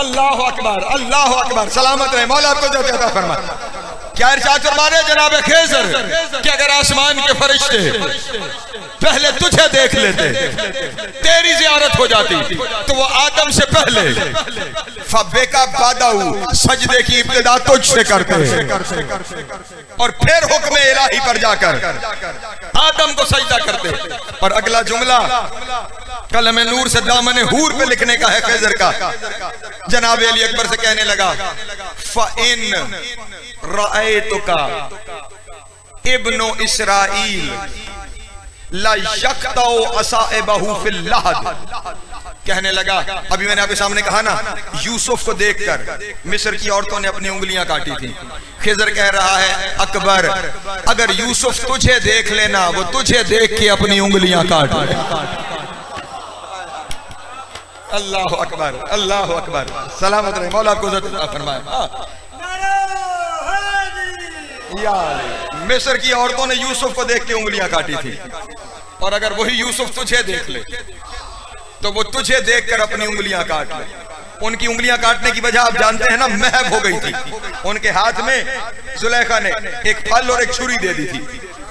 اللہ اکبر اللہ اکبر، سلامت رہے، مولا کو عزت عطا فرمائے. کیا ارشاد فرمانے جناب خضر کہ اگر آسمان کے فرشتے پہلے تجھے دیکھ لیتے، تیری زیارت ہو جاتی، تو وہ آدم سے پہلے فَبِكَ بَدَأُوا سجدے کی ابتدا تجھ سے کرتے، اور پھر حکم الہی پر جا کر آدم کو سجدہ کرتے. اور اگلا جملہ قلم نور سے دامن حور پہ لکھنے کا ہے خضر کا. جناب علی اکبر سے کہنے لگا فَإِن رَأَيْتُكَ ابن اسرائیل لا یقطع اصابعہ فی اللحد. کہنے لگا ابھی میں نے آپ کے سامنے کہا نا یوسف کو دیکھ کر مصر کی عورتوں نے اپنی انگلیاں کاٹی تھی. خضر کہہ رہا ہے اکبر اگر یوسف تجھے دیکھ لینا وہ تجھے دیکھ کے اپنی انگلیاں کاٹ لے. اللہ اکبر اللہ اکبر، سلامت رہے، مولا کو عزت عطا فرمائے. مصر کی عورتوں نے یوسف کو دیکھ کے انگلیاں کاٹی تھی، اور اگر وہی یوسف تجھے دیکھ لے تو وہ تجھے دیکھ کر اپنی انگلیاں کاٹ لے. ان کی انگلیاں کاٹنے کی وجہ آپ جانتے ہیں نا، محو ہو گئی تھی. ان کے ہاتھ میں زلیخا نے ایک پھل اور ایک چھری دے دی تھی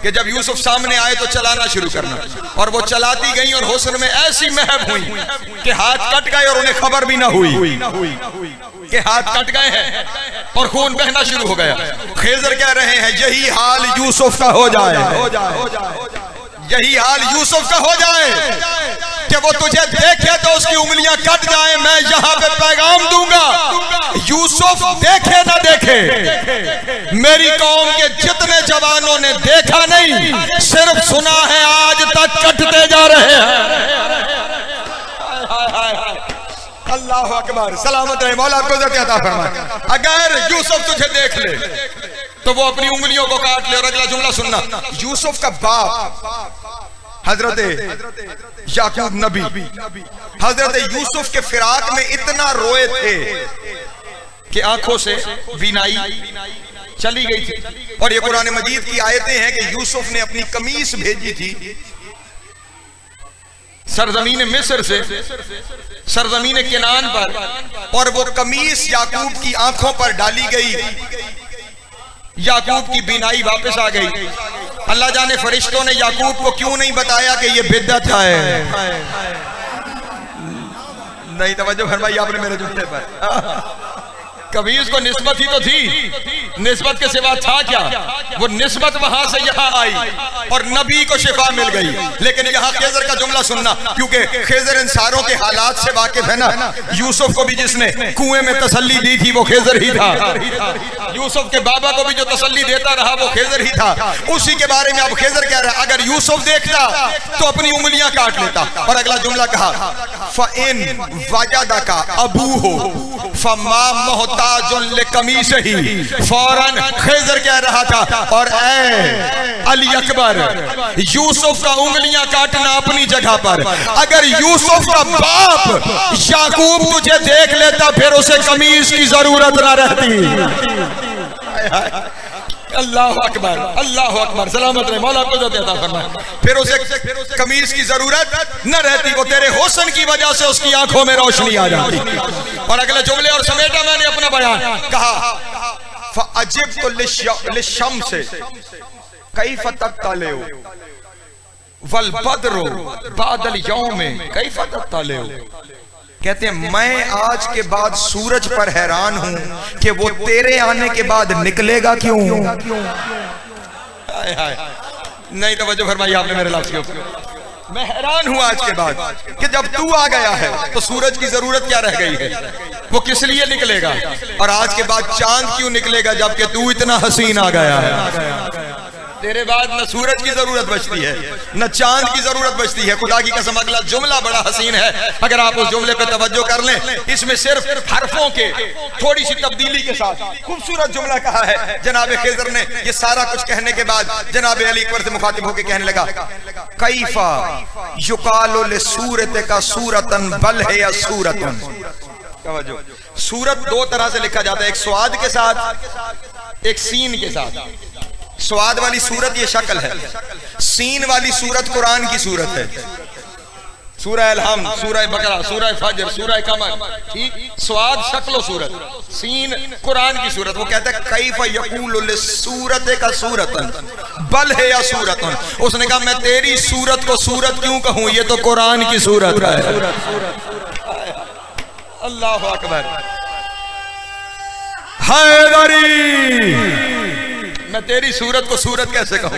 کہ جب یوسف سامنے آئے تو چلانا شروع کرنا، اور وہ چلاتی گئیں اور حسن میں ایسی محو ہوئی کہ ہاتھ کٹ گئے اور انہیں خبر بھی نہ ہوئی کہ ہاتھ کٹ گئے ہیں، اور خون بہنا شروع ہو گیا. خضر کہہ رہے ہیں یہی حال یوسف کا ہو جائے، یہی حال یوسف کا ہو جائے کہ وہ تجھے دیکھے تو اس کی انگلیاں کٹ جائیں. میں یہاں پہ پیغام دوں گا یوسف دیکھے نہ دیکھے، میری قوم کے جتنے جوانوں نے دیکھا نہیں صرف سنا ہے، آج تک کٹتے جا رہے ہیں. اللہ اکبر، سلامت رہے، مولا آپ کو عزت عطا فرمائے۔ اگر یوسف تجھے دیکھ لے تو وہ اپنی انگلیوں کو کاٹ لے۔ اور اگلا جملہ سننا، یوسف کا باپ حضرت یعقوب نبی حضرت یوسف کے فراق میں اتنا روئے تھے کہ آنکھوں سے بینائی چلی گئی تھی۔ اور یہ قرآن مجید کی آیتیں ہیں کہ یوسف نے اپنی قمیص بھیجی تھی سرزمین مصر سے سرزمین کنعان پر، اور وہ قمیص یعقوب کی آنکھوں پر ڈالی گئی، یعقوب کی بینائی واپس آ گئی۔ اللہ جانے فرشتوں نے یعقوب کو کیوں نہیں بتایا کہ یہ بدعت ہے۔ نہیں توجہ فرمائی آپ نے میرے جملے پر۔ قمیص کو نسبت ہی تو تھی، نسبت کے سوا تھا کیا؟ وہ نسبت وہاں سے یہاں آئی اور نبی کو شفا مل گئی۔ لیکن یہاں خضر کا جملہ سننا، کیونکہ خضر ان ساروں کے حالات سے واقف ہے نا۔ یوسف کو بھی جس نے کنویں میں تسلی دی تھی وہ خضر ہی تھا، یوسف کے بابا کو بھی جو تسلی دیتا رہا وہ خضر ہی تھا۔ اسی کے بارے میں اب خضر کہہ رہا ہے اگر یوسف دیکھتا تو اپنی انگلیاں کاٹ لیتا۔ اور اگلا جملہ کہا فَإِن وَجَدَكَ أَبُوهُ فَمَا مُحْتَاجٌ لِقَمِيصِهِ، فوراً خضر کہہ رہا تھا اور اے علی اکبر، یوسف کا انگلیاں کاٹنا اپنی جگہ پر۔ اگر یوسف کا باپ یعقوب تجھے دیکھ لیتا پھر اسے قمیص کی ضرورت نہ رہتی۔ اللہ اکبر، اللہ اکبر، سلامت رہے، مولا کو عزت عطا فرمائے۔ پھر اسے قمیص کی ضرورت نہ رہتی، وہ تیرے حسن کی وجہ سے اس کی آنکھوں میں روشنی آ جاتی۔ اور اگلے جملے اور سمیٹا میں نے اپنا بیان، کہا فَأَجِبْتُ لِلشَّمْسِ كَيْفَ تَطَّلِعُ وَالْبَدْرُ بَعْدَ الْيَوْمِ كَيْفَ تَطَّلِعُ۔ کہتے ہیں میں آج کے بعد سورج پر حیران ہوں کہ وہ تیرے آنے کے بعد نکلے گا کیوں۔ نہیں توجہ فرمائی آپ نے میرے لفظ کے اوپر۔ میں حیران ہوں آج کے بعد کہ جب تو آ گیا ہے تو سورج کی ضرورت کیا رہ گئی ہے، وہ کس لیے نکلے گا، اور آج کے بعد چاند کیوں نکلے گا جبکہ تو اتنا حسین آ گیا ہے۔ تیرے بعد نہ سورج کی ضرورت بچتی ہے نہ چاند کی ضرورت بچتی ہے۔ خدا کی قسم اگلا جملہ بڑا حسین ہے، اگر آپ اس جملے پہ توجہ کر لیں، اس میں صرف حرفوں کے تھوڑی سی تبدیلی کے ساتھ خوبصورت جملہ کہا ہے جناب خضر نے۔ یہ سارا کچھ کہنے کے بعد جناب علی اکبر سے مخاطب ہو کے کہنے لگا کیف یقال لصورتک صورتن بل ہے صورتن۔ توجہ، صورت دو طرح سے لکھا جاتا ہے، ایک سواد کے ساتھ، ایک سین کے ساتھ۔ سواد والی صورت یہ شکل ہے، سین والی صورت قرآن کی صورت ہے، سورہ الحمد، سورہ بقرہ، سورہ فجر، سورہ قمر، ٹھیک۔ سواد شکل و صورت، سین قرآن کی صورت۔ وہ کہتا ہے کیف یقول لصورتک صورتن بل ہے صورتن۔ اس نے کہا میں تیری صورت کو صورت کیوں کہوں، یہ تو قرآن کی صورت ہے۔ اللہ اکبر، حیدری، میں تیری صورت کو صورت کیسے کہوں،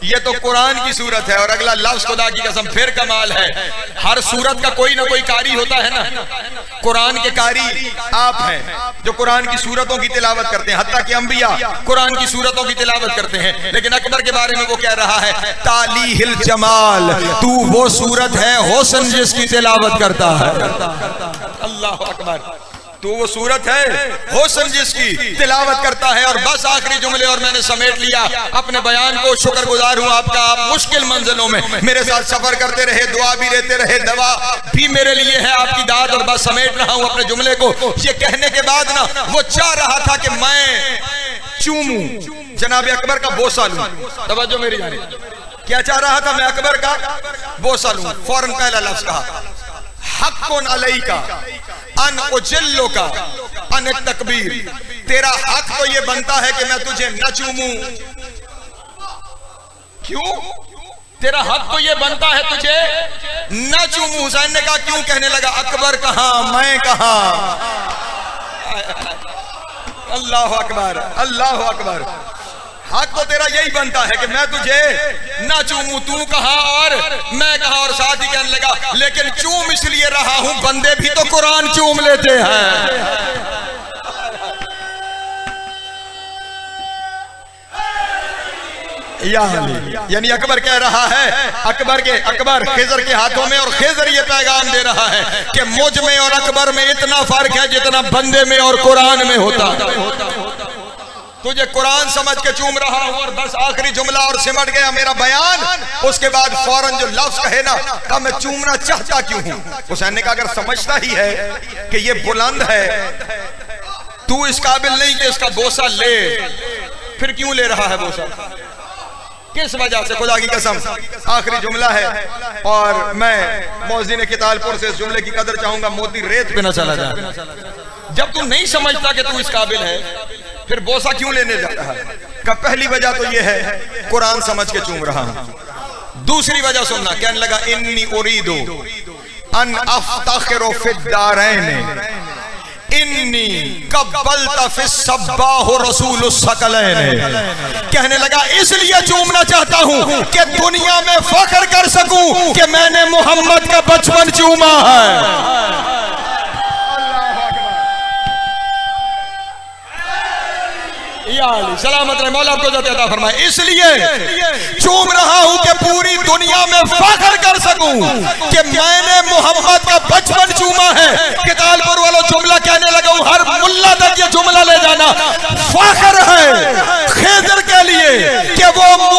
یہ تو قرآن کی صورت ہے۔ اور اگلا لفظ خدا کی قسم پھر کمال ہے، ہر صورت کا کوئی نہ کوئی قاری ہوتا ہے نا، قرآن کے قاری آپ ہیں جو قرآن کی صورتوں کی تلاوت کرتے ہیں، حتیٰ کہ انبیاء قرآن کی صورتوں کی تلاوت کرتے ہیں، لیکن اکبر کے بارے میں وہ کہہ رہا ہے تالیہ الجمال، تو وہ صورت ہے حسن جس کی تلاوت کرتا ہے۔ اللہ اکبر، تو وہ صورت ہے حسن جس کی تلاوت کرتا ہے۔ اور بس آخری جملے اور میں نے سمیٹ لیا اپنے بیان کو۔ شکر گزار ہوں آپ کا، آپ مشکل منزلوں میں میرے ساتھ سفر کرتے رہے، دعا بھی دیتے رہے، دوا بھی میرے لیے ہے آپ کی داد۔ اور بس سمیٹ رہا ہوں اپنے جملے کو۔ یہ کہنے کے بعد نا وہ چاہ رہا تھا کہ میں چوموں، جناب اکبر کا بوسہ لوں۔ توجہ میری جانب، کیا چاہ رہا تھا؟ میں اکبر کا بوسہ لوں۔ فوراً پہلا لفظ کہا حق علیک ان اجلک ان التکبیر، تیرا حق تو یہ بنتا ہے کہ میں تجھے نہ چوموں۔ کیوں؟ تیرا حق تو یہ بنتا ہے تجھے نہ چوموں۔ حسین نے کہا کیوں؟ کہنے لگا اکبر کہاں میں کہاں۔ اللہ اکبر، اللہ اکبر، حق تو تیرا یہی بنتا ہے کہ میں تجھے نہ چوموں، تو کہاں اور میں کہاں۔ اور ساتھ ہی کہنے لگا لیکن چوم اس لیے رہا ہوں بندے بھی تو قرآن چوم لیتے ہیں۔ یا علی، یعنی اکبر کہہ رہا ہے، اکبر خضر کے ہاتھوں میں، اور خضر یہ پیغام دے رہا ہے کہ مجھ میں اور اکبر میں اتنا فرق ہے جتنا بندے میں اور قرآن میں ہوتا ہے۔ تجھے قرآن سمجھ کے چوم رہا ہوں، اور بس آخری جملہ اور سمٹ گیا میرا بیان۔ اس کے بعد فوراً جو لفظ کہے نا، کہا میں چومنا چاہتا کیوں ہوں؟ حسین نے کہا اگر سمجھتا ہی ہے کہ یہ بلند ہے، تو اس قابل نہیں کہ اس کا بوسہ لے، پھر کیوں لے رہا ہے بوسہ؟ کس وجہ سے؟ خدا کی قسم آخری جملہ ہے، اور میں موذن کتال پور سے اس جملے کی قدر چاہوں گا، موتی ریت پہ نہ چلا جائے۔ جب تو نہیں سمجھتا کہ تو اس قابل ہے، پھر بوسہ کیوں لینے جا رہا ہے؟ کہ پہلی وجہ تو یہ ہے قرآن سمجھ کے چوم رہا ہوں۔ دوسری وجہ سننا، کہنے لگا انی اریدو ان افتخر فی الدارین انی قبلت فی الصباح رسول الثقلین۔ کہنے لگا اس لیے چومنا چاہتا ہوں کہ دنیا میں فخر کر سکوں کہ میں نے محمد کا بچپن چوما ہے۔ یا علی سلامت رہے، مولا آپ کو عزت عطا فرمائے۔ اس لیے چوم رہا ہوں کہ پوری دنیا میں فخر کر سکوں کہ میں نے محمد کا بچپن چوما ہے۔ کتال پور والوں جملہ کہنے لگا ہوں، ہر ملا تک یہ جملہ لے جانا، فخر ہے خضر کے لیے کہ وہ